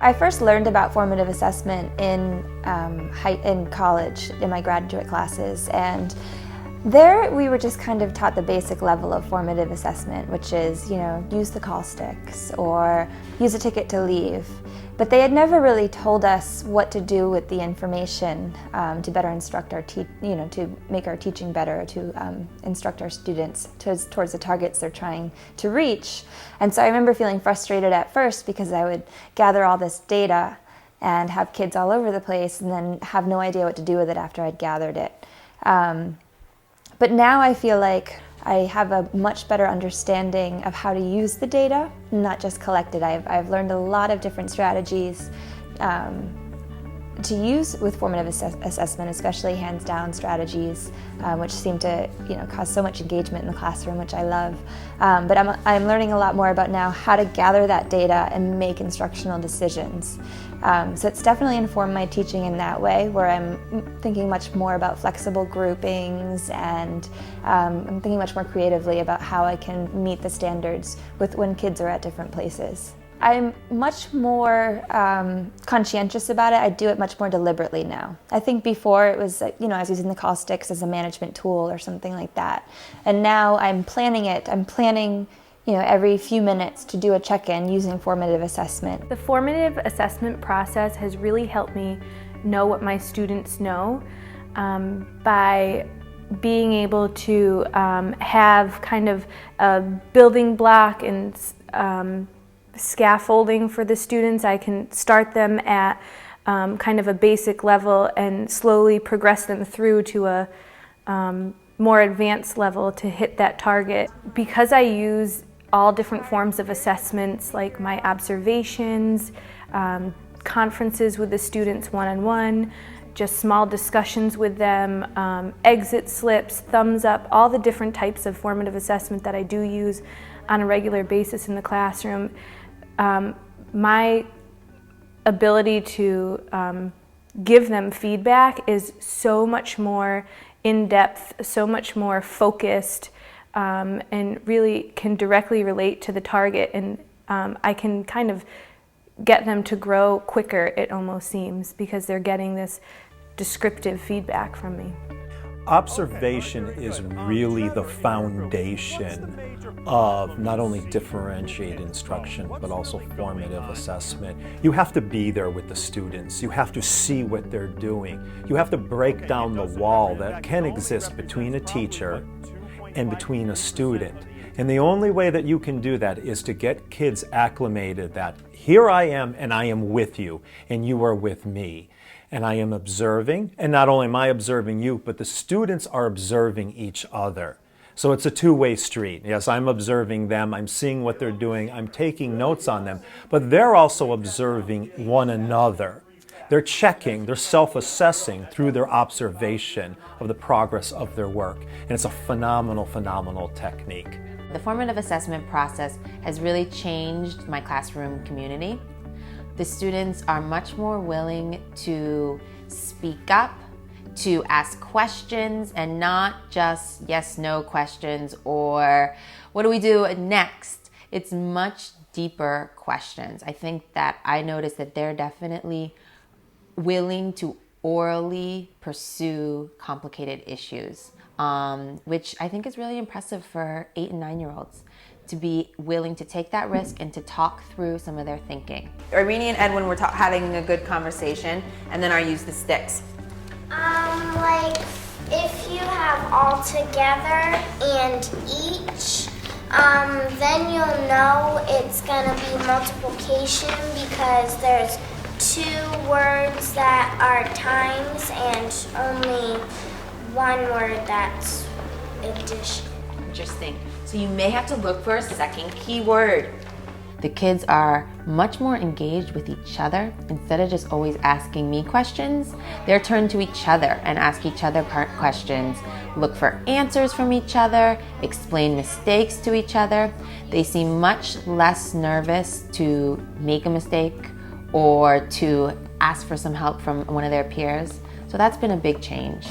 I first learned about formative assessment in college, in my graduate classes, and there we were just kind of taught the basic level of formative assessment, which is, use the call sticks or use a ticket to leave. But they had never really told us what to do with the information to better instruct our to make our teaching better, to instruct our students towards the targets they're trying to reach. And so I remember feeling frustrated at first because I would gather all this data and have kids all over the place and then have no idea what to do with it after I'd gathered it. But now I feel like I have a much better understanding of how to use the data, not just collect it. I've learned a lot of different strategies to use with formative assessment, especially hands-down strategies, which seem to cause so much engagement in the classroom, which I love. But I'm learning a lot more about now how to gather that data and make instructional decisions. So it's definitely informed my teaching in that way, where I'm thinking much more about flexible groupings, and I'm thinking much more creatively about how I can meet the standards when kids are at different places. I'm much more conscientious about it. I do it much more deliberately now. I think before it was, I was using the call sticks as a management tool or something like that. And now I'm planning it. I'm planning, every few minutes to do a check-in using formative assessment. The formative assessment process has really helped me know what my students know by being able to have kind of a building block and scaffolding for the students. I can start them at kind of a basic level and slowly progress them through to a more advanced level to hit that target. Because I use all different forms of assessments, like my observations, conferences with the students one-on-one, just small discussions with them, exit slips, thumbs up, all the different types of formative assessment that I do use on a regular basis in the classroom. My ability to give them feedback is so much more in-depth, so much more focused, and really can directly relate to the target, and I can kind of get them to grow quicker, it almost seems, because they're getting this descriptive feedback from me. Observation is really the foundation of not only differentiated instruction, but also formative assessment. You have to be there with the students. You have to see what they're doing. You have to break down the wall that can exist between a teacher and between a student. And the only way that you can do that is to get kids acclimated that here I am and I am with you and you are with me. And I am observing, and not only am I observing you, but the students are observing each other. So it's a two-way street. Yes, I'm observing them, I'm seeing what they're doing, I'm taking notes on them, but they're also observing one another. They're checking, they're self-assessing through their observation of the progress of their work. And it's a phenomenal, phenomenal technique. The formative assessment process has really changed my classroom community. The students are much more willing to speak up, to ask questions, and not just yes/no questions or what do we do next? It's much deeper questions. I think that I noticed that they're definitely willing to orally pursue complicated issues, which I think is really impressive for 8 and 9-year-olds. To be willing to take that risk and to talk through some of their thinking. Irene and Edwin were having a good conversation, and then I used the sticks. Like if you have all together and each, then you'll know it's gonna be multiplication because there's 2 words that are times and only 1 word that's addition. Interesting. So you may have to look for a second keyword. The kids are much more engaged with each other. Instead of just always asking me questions, they're turned to each other and ask each other questions, look for answers from each other, explain mistakes to each other. They seem much less nervous to make a mistake or to ask for some help from one of their peers. So that's been a big change.